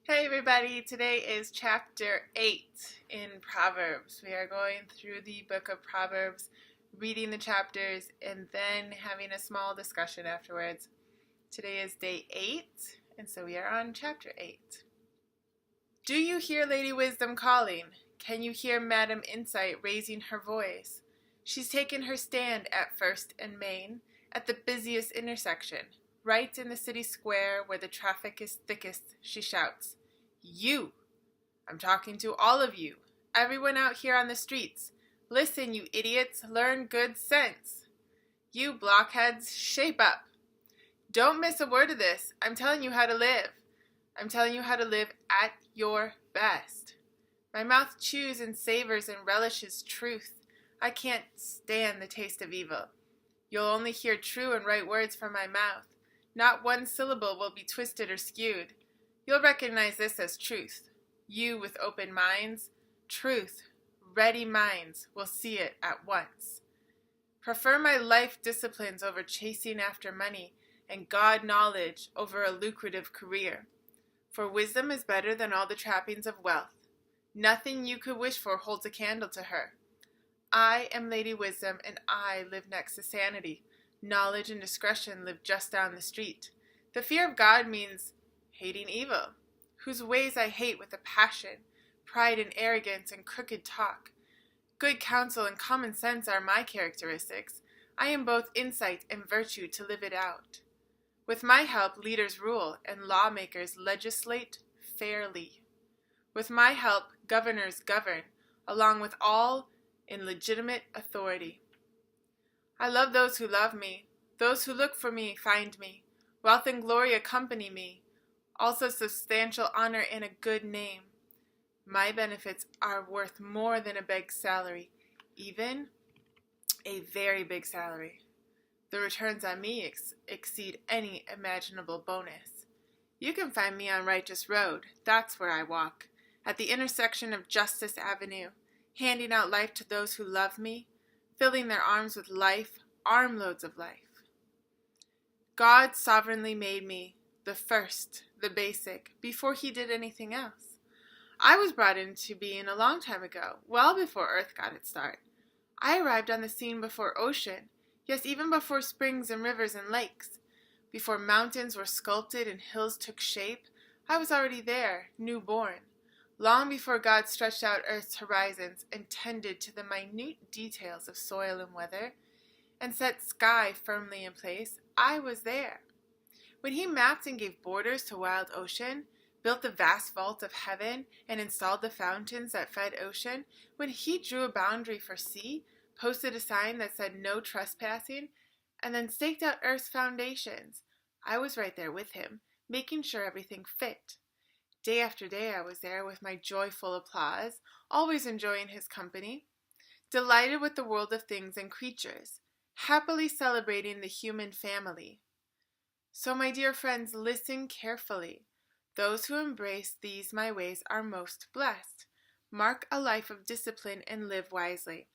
Hey everybody, today is chapter 8 in Proverbs. We are going through the book of Proverbs, reading the chapters, and then having a small discussion afterwards. Today is day 8, and so we are on chapter 8. Do you hear Lady Wisdom calling? Can you hear Madam Insight raising her voice? She's taken her stand at First and Main, at the busiest intersection. Right in the city square where the traffic is thickest, she shouts, "You! I'm talking to all of you, everyone out here on the streets. Listen, you idiots, learn good sense. You blockheads, shape up. Don't miss a word of this. I'm telling you how to live. I'm telling you how to live at your best. My mouth chews and savors and relishes truth. I can't stand the taste of evil. You'll only hear true and right words from my mouth. Not one syllable will be twisted or skewed. You'll recognize this as truth. You with open minds, truth, ready minds will see it at once. Prefer my life disciplines over chasing after money, and God knowledge over a lucrative career. For wisdom is better than all the trappings of wealth. Nothing you could wish for holds a candle to her. I am Lady Wisdom, and I live next to sanity. Knowledge and discretion live just down the street. The fear of God means hating evil, whose ways I hate with a passion, pride and arrogance and crooked talk. Good counsel and common sense are my characteristics. I am both insight and virtue to live it out. With my help, leaders rule and lawmakers legislate fairly. With my help, governors govern, along with all in legitimate authority. I love those who love me. Those who look for me find me. Wealth and glory accompany me. Also substantial honor and a good name. My benefits are worth more than a big salary, even a very big salary. The returns on me exceed any imaginable bonus. You can find me on Righteous Road. That's where I walk, at the intersection of Justice Avenue, handing out life to those who love me, filling their arms with life, armloads of life. God sovereignly made me, the first, the basic, before he did anything else. I was brought into being a long time ago, well before Earth got its start. I arrived on the scene before ocean, yes, even before springs and rivers and lakes. Before mountains were sculpted and hills took shape, I was already there, newborn. Long before God stretched out Earth's horizons and tended to the minute details of soil and weather, and set sky firmly in place, I was there. When he mapped and gave borders to wild ocean, built the vast vault of heaven, and installed the fountains that fed ocean, when he drew a boundary for sea, posted a sign that said no trespassing, and then staked out Earth's foundations, I was right there with him, making sure everything fit. Day after day I was there with my joyful applause, always enjoying his company, delighted with the world of things and creatures, happily celebrating the human family. So, my dear friends, listen carefully. Those who embrace these my ways are most blessed. Mark a life of discipline and live wisely.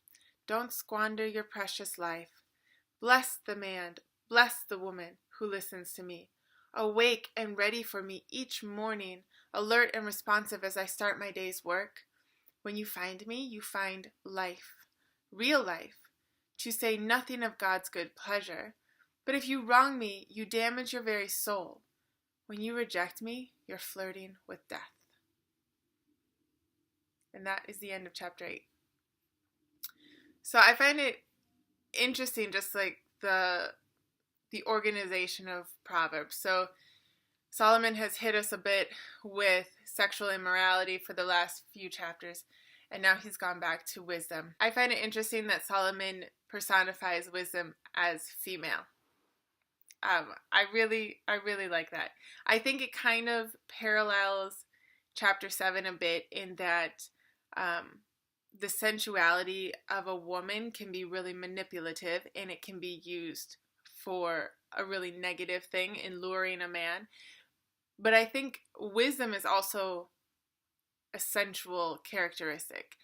Don't squander your precious life. Bless the man, bless the woman who listens to me. Awake and ready for me each morning, alert and responsive as I start my day's work. When you find me, you find life, real life, to say nothing of God's good pleasure. But if you wrong me, you damage your very soul. When you reject me, you're flirting with death. And that is the end of chapter 8. So I find it interesting, just like the organization of Proverbs. So Solomon has hit us a bit with sexual immorality for the last few chapters, and now he's gone back to wisdom. I find it interesting that Solomon personifies wisdom as female. I really like that. I think it kind of parallels chapter 7 a bit in that the sensuality of a woman can be really manipulative, and it can be used for a really negative thing in luring a man. But I think wisdom is also a sensual characteristic.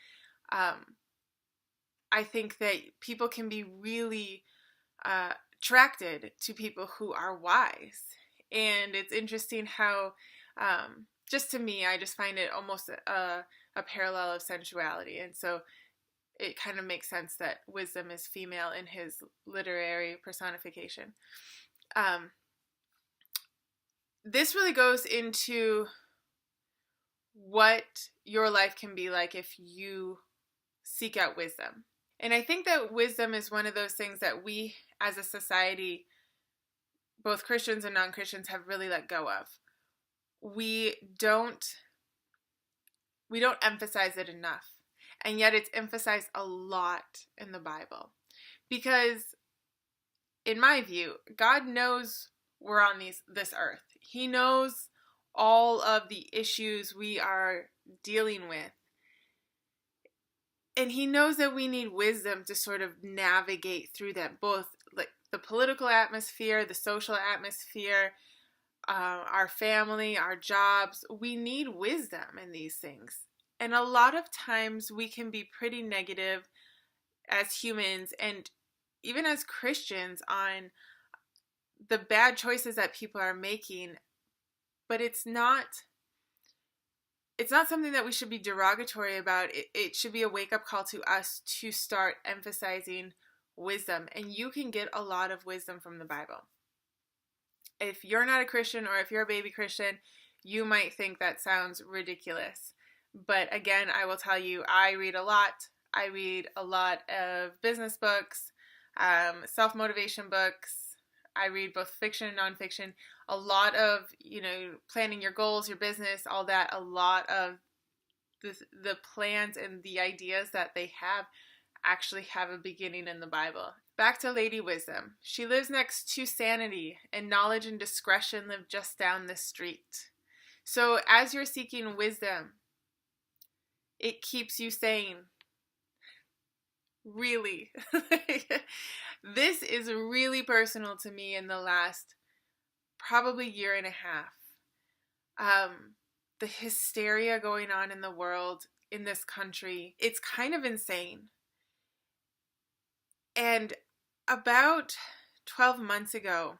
I think that people can be really attracted to people who are wise. And it's interesting how Just to me, I just find it almost a parallel of sensuality. And so it kind of makes sense that wisdom is female in his literary personification. This really goes into what your life can be like if you seek out wisdom. And I think that wisdom is one of those things that we as a society, both Christians and non-Christians, have really let go of. We don't emphasize it enough. And yet it's emphasized a lot in the Bible. Because in my view, God knows we're on this earth. He knows all of the issues we are dealing with. And he knows that we need wisdom to sort of navigate through that, both like the political atmosphere, the social atmosphere, our family, our jobs. We need wisdom in these things. And a lot of times we can be pretty negative as humans and even as Christians on the bad choices that people are making. But it's not something that we should be derogatory about. It should be a wake-up call to us to start emphasizing wisdom. And you can get a lot of wisdom from the Bible. If you're not a Christian or if you're a baby Christian, you might think that sounds ridiculous. But again, I will tell you, I read a lot. I read a lot of business books, self-motivation books. I read both fiction and nonfiction. A lot of, planning your goals, your business, all that. A lot of the plans and the ideas that they have actually have a beginning in the Bible. Back to Lady Wisdom. She lives next to sanity, and knowledge and discretion live just down the street. So as you're seeking wisdom, it keeps you sane. Really. This is really personal to me in the last probably year and a half. The hysteria going on in the world, in this country, it's kind of insane. And about 12 months ago,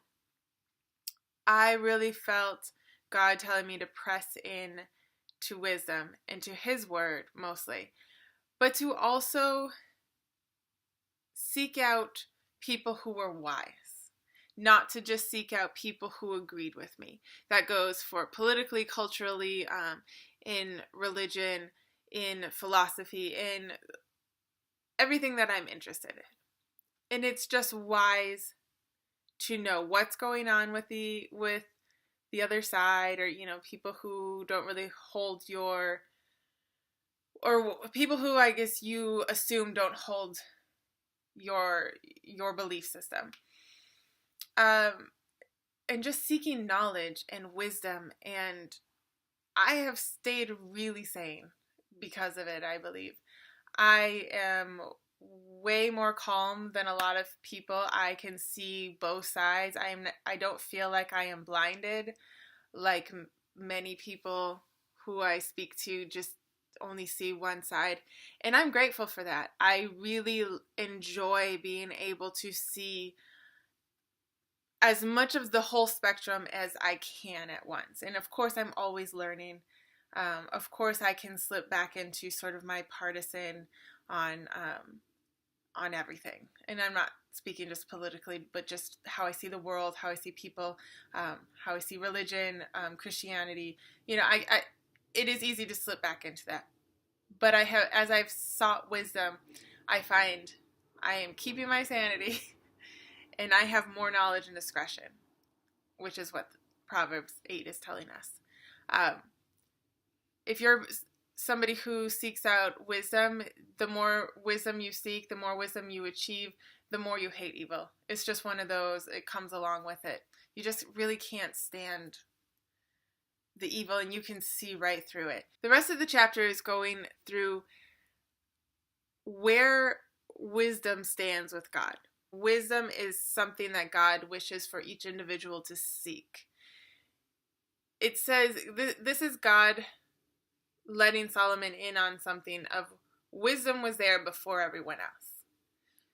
I really felt God telling me to press in to wisdom and to his word mostly, but to also seek out people who were wise, not to just seek out people who agreed with me. That goes for politically, culturally, in religion, in philosophy, in everything that I'm interested in. And it's just wise to know what's going on with the other side, or people who don't really hold or people who I guess you assume don't hold your belief system. And just seeking knowledge and wisdom, and I have stayed really sane because of it, I believe. I am way more calm than a lot of people. I can see both sides. I don't feel like I am blinded like many people who I speak to just only see one side. And I'm grateful for that. I really enjoy being able to see as much of the whole spectrum as I can at once. And of course, I'm always learning. Of course, I can slip back into sort of my partisan on everything. And I'm not speaking just politically, but just how I see the world, how I see people, how I see religion, Christianity. It is easy to slip back into that. But as I've sought wisdom, I find I am keeping my sanity and I have more knowledge and discretion, which is what Proverbs 8 is telling us. If you're somebody who seeks out wisdom, the more wisdom you seek, the more wisdom you achieve, the more you hate evil. It's just one of those, it comes along with it. You just really can't stand the evil, and you can see right through it. The rest of the chapter is going through where wisdom stands with God. Wisdom is something that God wishes for each individual to seek. It says, this is God letting Solomon in on something of wisdom was there before everyone else.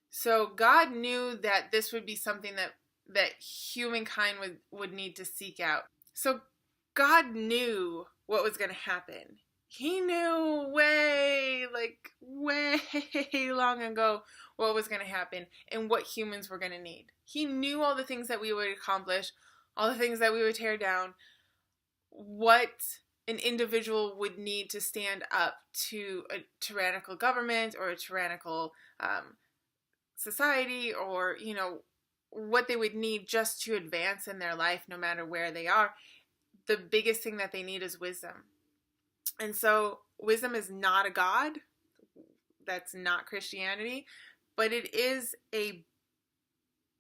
So God knew that this would be something that humankind would need to seek out. So God knew what was going to happen. He knew way long ago what was going to happen and what humans were going to need. He knew all the things that we would accomplish, all the things that we would tear down, what an individual would need to stand up to a tyrannical government or a tyrannical society, or, what they would need just to advance in their life no matter where they are. The biggest thing that they need is wisdom. And so wisdom is not a god. That's not Christianity, but it is a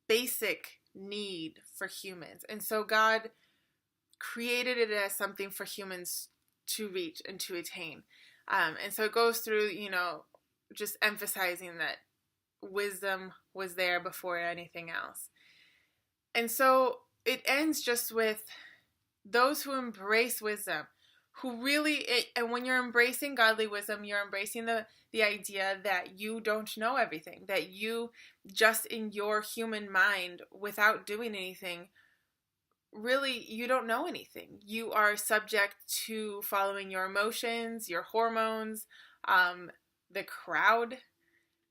basic need for humans. And so God created it as something for humans to reach and to attain. And so it goes through, just emphasizing that wisdom was there before anything else. And so it ends just with those who embrace wisdom, who really, and when you're embracing godly wisdom, you're embracing the idea that you don't know everything, that you just in your human mind, without doing anything, really, you don't know anything. You are subject to following your emotions, your hormones, the crowd.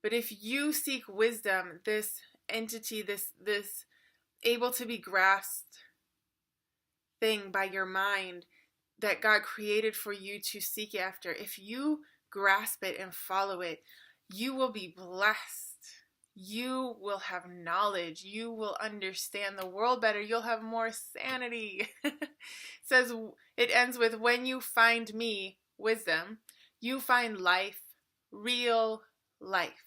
But if you seek wisdom, this entity, this able to be grasped thing by your mind that God created for you to seek after, if you grasp it and follow it, you will be blessed. You will have knowledge. You will understand the world better. You'll have more sanity. It ends with, when you find me, wisdom, you find life, real life,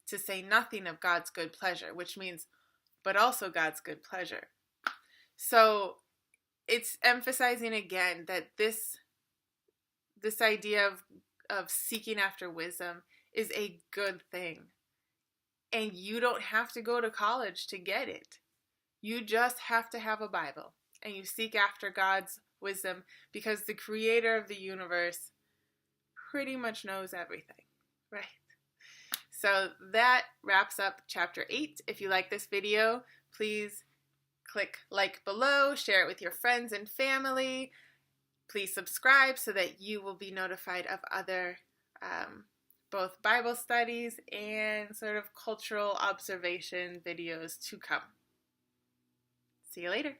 to say nothing of God's good pleasure, which means, but also God's good pleasure. So it's emphasizing again that this idea of seeking after wisdom is a good thing. And you don't have to go to college to get it. You just have to have a Bible. And you seek after God's wisdom, because the creator of the universe pretty much knows everything, right? So that wraps up chapter 8. If you like this video, please click like below, share it with your friends and family. Please subscribe so that you will be notified of other both Bible studies and sort of cultural observation videos to come. See you later.